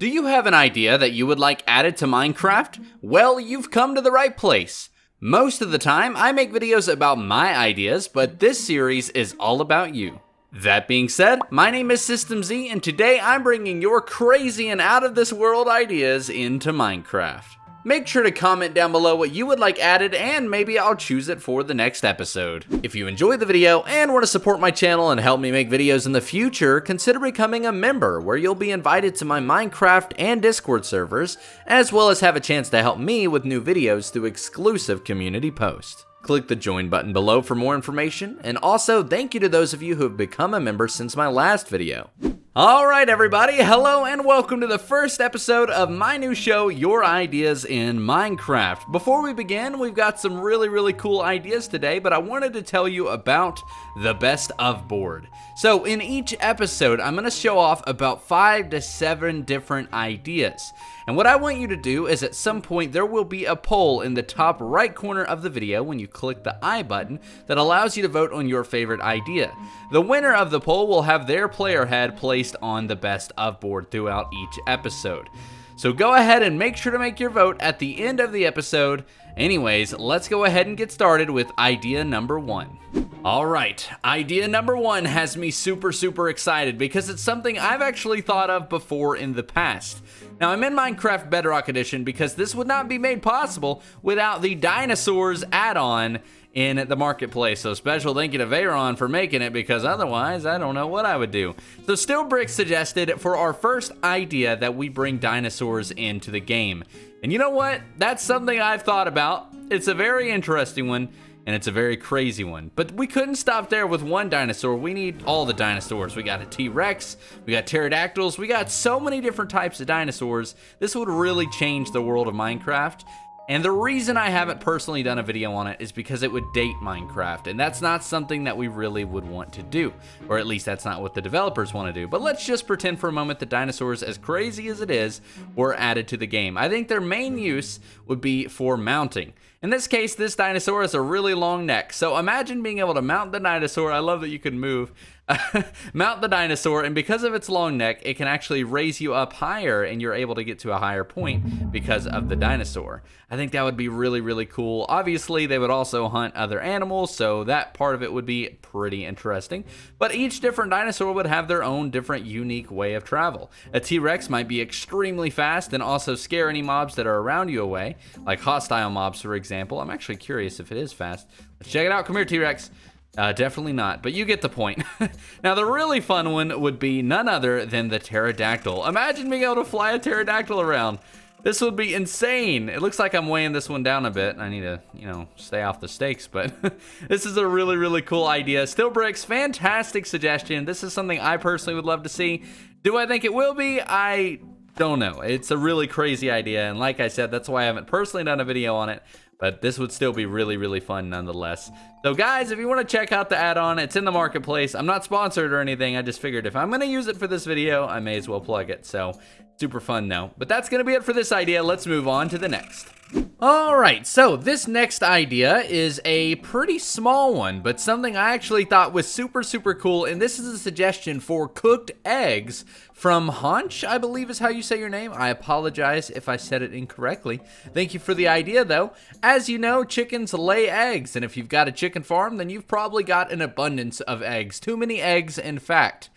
Do you have an idea that you would like added to Minecraft? Well, you've come to the right place. Most of the time, I make videos about my ideas, but this series is all about you. That being said, my name is System Z, and today I'm bringing your crazy and out-of-this-world ideas into Minecraft. Make sure to comment down below what you would like added, and maybe I'll choose it for the next episode. If you enjoyed the video and want to support my channel and help me make videos in the future, consider becoming a member, where you'll be invited to my Minecraft and Discord servers, as well as have a chance to help me with new videos through exclusive community posts. Click the join button below for more information, and also thank you to those of you who have become a member since my last video. Alright everybody, hello and welcome to the first episode of my new show, Your Ideas in Minecraft. Before we begin, we've got some really cool ideas today, but I wanted to tell you about the best of board. So in each episode, I'm going to show off about 5 to 7 different ideas. And what I want you to do is at some point there will be a poll in the top right corner of the video when you click the I button that allows you to vote on your favorite idea. The winner of the poll will have their player head placed on the best of board throughout each episode. So go ahead and make sure to make your vote at the end of the episode. Anyways, let's go ahead and get started with idea number 1. Alright, idea number 1 has me super excited because it's something I've actually thought of before in the past. Now I'm in Minecraft Bedrock Edition because this would not be made possible without the Dinosaurs add-on in the marketplace. So special thank you to Veyron for making it, because otherwise I don't know what I would do. So Stillbrick suggested for our first idea that we bring dinosaurs into the game. And you know what? That's something I've thought about. It's a very interesting one, and it's a very crazy one. But we couldn't stop there with one dinosaur. We need all the dinosaurs. We got a T-Rex, we got pterodactyls, we got so many different types of dinosaurs. This would really change the world of Minecraft. And the reason I haven't personally done a video on it is because it would date Minecraft, and that's not something that we really would want to do. Or at least that's not what the developers want to do. But let's just pretend for a moment that dinosaurs, as crazy as it is, were added to the game. I think their main use would be for mounting. In this case, this dinosaur has a really long neck, so imagine being able to mount the dinosaur. I love that you can move. Mount the dinosaur, and because of its long neck, it can actually raise you up higher, and you're able to get to a higher point because of the dinosaur. I think that would be really cool. Obviously, they would also hunt other animals, so that part of it would be pretty interesting. But each different dinosaur would have their own different unique way of travel. A T-Rex might be extremely fast and also scare any mobs that are around you away, like hostile mobs, for example. I'm actually curious if it is fast. Let's check it out. Come here, T-Rex. Definitely not, but you get the point. Now, the really fun one would be none other than the pterodactyl. Imagine being able to fly a pterodactyl around. This would be insane. It looks like I'm weighing this one down a bit. I need to, stay off the stakes, but this is a really cool idea. Stillbrick's fantastic suggestion. This is something I personally would love to see. Do I think it will be? I don't know. It's a really crazy idea, and like I said, that's why I haven't personally done a video on it. But this would still be really fun nonetheless. So guys, if you want to check out the add-on, it's in the marketplace. I'm not sponsored or anything. I just figured if I'm going to use it for this video, I may as well plug it. So super fun now. But that's going to be it for this idea. Let's move on to the next. Alright, so this next idea is a pretty small one, but something I actually thought was super cool, and this is a suggestion for cooked eggs from Haunch, I believe is how you say your name. I apologize if I said it incorrectly. Thank you for the idea, though. As you know, chickens lay eggs, and if you've got a chicken farm, then you've probably got an abundance of eggs. Too many eggs, in fact.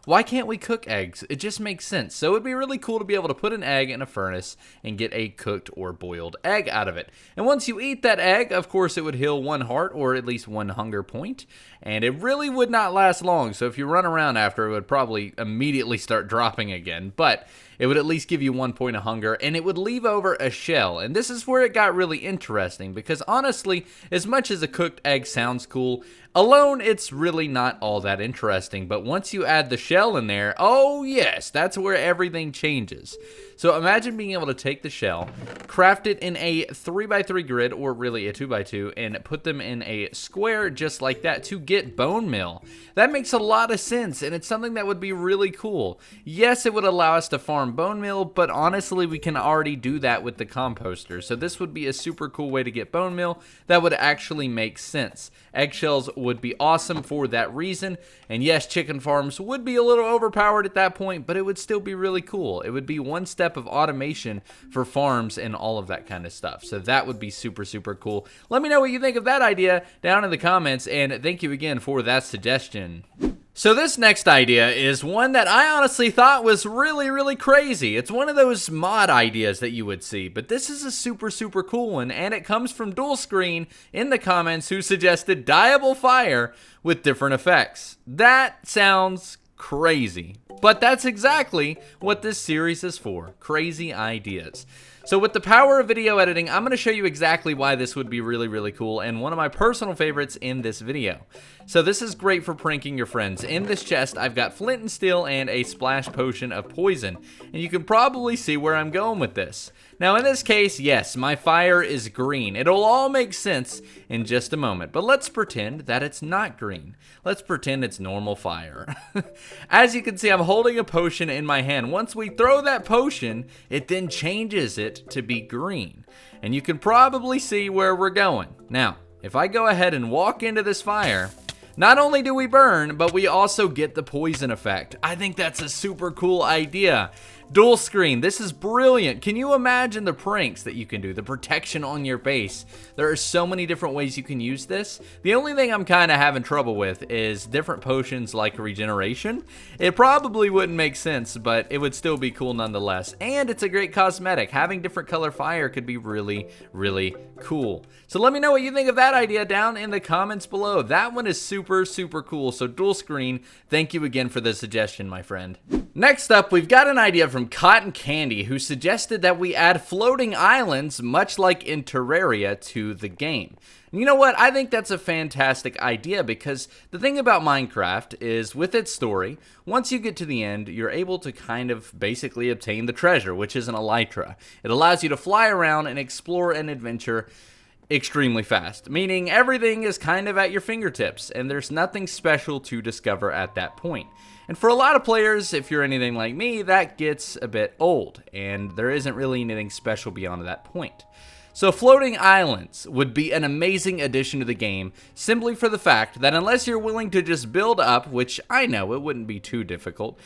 Why can't we cook eggs? It just makes sense. So it'd be really cool to be able to put an egg in a furnace and get a cooked or boiled egg out of it. And once you eat that egg, of course, it would heal 1 heart or at least 1 hunger point. And it really would not last long. So if you run around after, it would probably immediately start dropping again. But it would at least give you 1 point of hunger, and it would leave over a shell. And this is where it got really interesting, because honestly, as much as a cooked egg sounds cool, alone it's really not all that interesting. But once you add the shell in there, oh yes, that's where everything changes. So imagine being able to take the shell, craft it in a 3x3 grid, or really a 2x2, and put them in a square just like that to get bone meal. That makes a lot of sense, and it's something that would be really cool. Yes, it would allow us to farm bone meal, but honestly, we can already do that with the composter. So this would be a super cool way to get bone meal that would actually make sense. Eggshells would be awesome for that reason. And yes, chicken farms would be a little overpowered at that point, but it would still be really cool. It would be one step of automation for farms and all of that kind of stuff. So that would be super, super cool. Let me know what you think of that idea down in the comments, and thank you again for that suggestion. So this next idea is one that I honestly thought was really, really crazy. It's one of those mod ideas that you would see, but this is a super, super cool one, and it comes from Dual Screen in the comments, who suggested Diable Fire with different effects. That sounds crazy, but that's exactly what this series is for, crazy ideas. So with the power of video editing, I'm going to show you exactly why this would be really, really cool, and one of my personal favorites in this video. So this is great for pranking your friends. In this chest, I've got flint and steel and a splash potion of poison, and you can probably see where I'm going with this. Now in this case, yes, my fire is green. It'll all make sense in just a moment, but let's pretend that it's not green. Let's pretend it's normal fire. As you can see, I'm holding a potion in my hand. Once we throw that potion, it then changes it to be green, and you can probably see where we're going. Now, if I go ahead and walk into this fire, not only do we burn, but we also get the poison effect. I think that's a super cool idea. Dual Screen, this is brilliant. Can you imagine the pranks that you can do, the protection on your base? There are so many different ways you can use this. The only thing I'm kind of having trouble with is different potions like regeneration. It probably wouldn't make sense, but it would still be cool nonetheless. And it's a great cosmetic. Having different color fire could be really, really cool. So let me know what you think of that idea down in the comments below. That one is super, super cool. So Dual Screen, thank you again for the suggestion, my friend. Next up, we've got an idea from Cotton Candy, who suggested that we add floating islands, much like in Terraria, to the game. And you know what? I think that's a fantastic idea, because the thing about Minecraft is, with its story, once you get to the end, you're able to kind of basically obtain the treasure, which is an elytra. It allows you to fly around and explore and adventure extremely fast, meaning everything is kind of at your fingertips, and there's nothing special to discover at that point. And for a lot of players, if you're anything like me, that gets a bit old, and there isn't really anything special beyond that point. So floating islands would be an amazing addition to the game, simply for the fact that unless you're willing to just build up, which I know it wouldn't be too difficult,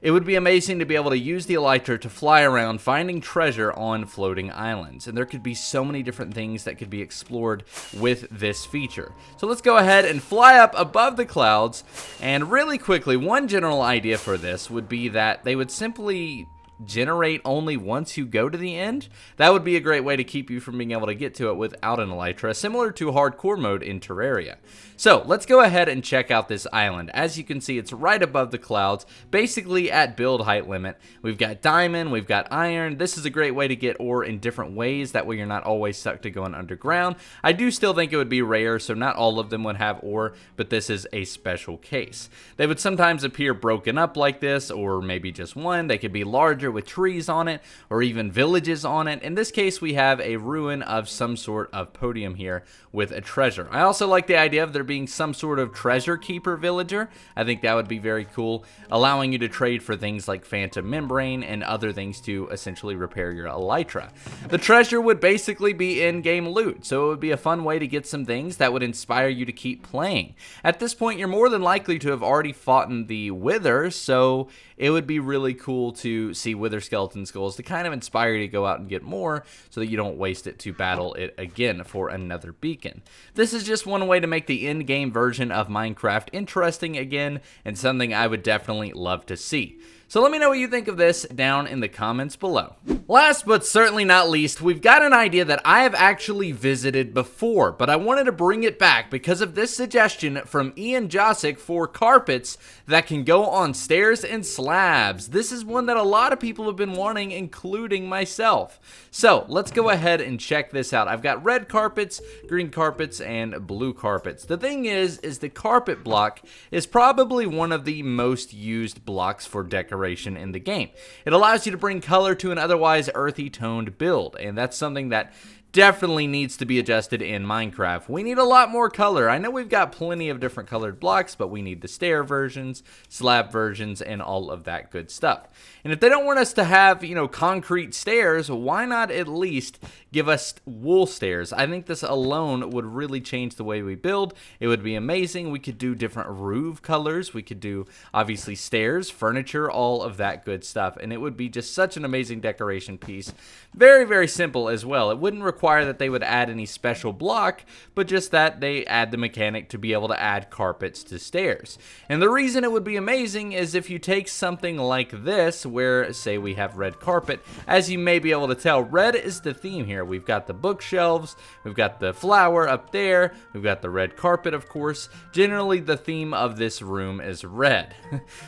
it would be amazing to be able to use the elytra to fly around finding treasure on floating islands. And there could be so many different things that could be explored with this feature. So let's go ahead and fly up above the clouds. And really quickly, one general idea for this would be that they would simply generate only once you go to the end. That would be a great way to keep you from being able to get to it without an elytra, similar to hardcore mode in Terraria. So let's go ahead and check out this island. As you can see, it's right above the clouds, basically at build height limit. We've got diamond, we've got iron. This is a great way to get ore in different ways. That way you're not always stuck to going underground. I do still think it would be rare, so not all of them would have ore, but this is a special case. They would sometimes appear broken up like this, or maybe just one. They could be larger with trees on it, or even villages on it. In this case, we have a ruin of some sort of podium here with a treasure. I also like the idea of there being some sort of treasure keeper villager. I think that would be very cool, allowing you to trade for things like phantom membrane and other things to essentially repair your elytra. The treasure would basically be in-game loot, so it would be a fun way to get some things that would inspire you to keep playing. At this point, you're more than likely to have already fought in the Wither, so it would be really cool to see Wither skeleton skulls to kind of inspire you to go out and get more, so that you don't waste it to battle it again for another beacon. This is just one way to make the in-game version of Minecraft interesting again, and something I would definitely love to see. So let me know what you think of this down in the comments below. Last but certainly not least, we've got an idea that I have actually visited before, but I wanted to bring it back because of this suggestion from Ian Josic for carpets that can go on stairs and slabs. This is one that a lot of people have been wanting, including myself. So let's go ahead and check this out. I've got red carpets, green carpets, and blue carpets. The thing is the carpet block is probably one of the most used blocks for decoration in the game. It allows you to bring color to an otherwise earthy toned build, and that's something that definitely needs to be adjusted in Minecraft. We need a lot more color. I know we've got plenty of different colored blocks, but we need the stair versions, slab versions, and all of that good stuff. And if they don't want us to have, concrete stairs, why not at least give us wool stairs? I think this alone would really change the way we build. It would be amazing. We could do different roof colors. We could do, obviously, stairs, furniture, all of that good stuff. And it would be just such an amazing decoration piece. Very, very simple as well. It wouldn't require that they would add any special block, but just that they add the mechanic to be able to add carpets to stairs. And the reason it would be amazing is if you take something like this, where, say, we have red carpet, as you may be able to tell, red is the theme here. We've got the bookshelves, we've got the flower up there, we've got the red carpet, of course. Generally, the theme of this room is red.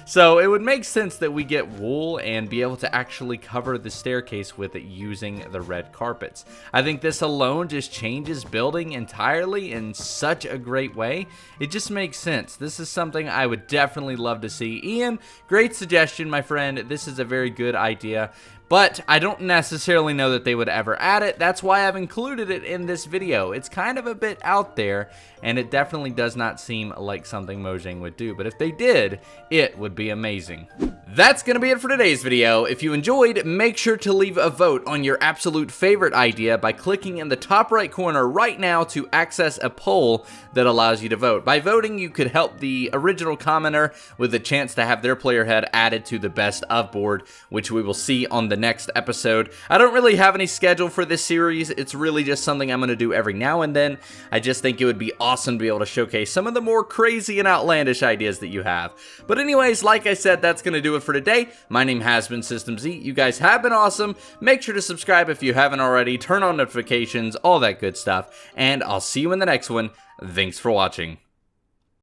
So it would make sense that we get wool and be able to actually cover the staircase with it using the red carpets. I think this alone just changes building entirely in such a great way. It just makes sense. This is something I would definitely love to see. Ian, great suggestion, my friend. This is a very good idea, but I don't necessarily know that they would ever add it. That's why I've included it in this video. It's kind of a bit out there, and it definitely does not seem like something Mojang would do, but if they did, it would be amazing. That's gonna be it for today's video. If you enjoyed, make sure to leave a vote on your absolute favorite idea by clicking in the top right corner right now to access a poll that allows you to vote. By voting, you could help the original commenter with a chance to have their player head added to the best of board, which we will see on the next episode. I don't really have any schedule for this series. It's really just something I'm going to do every now and then. I just think it would be awesome to be able to showcase some of the more crazy and outlandish ideas that you have. But anyways, like I said, that's going to do it for today. My name has been System Z. You guys have been awesome. Make sure to subscribe if you haven't already. Turn on notifications, all that good stuff. And I'll see you in the next one. Thanks for watching.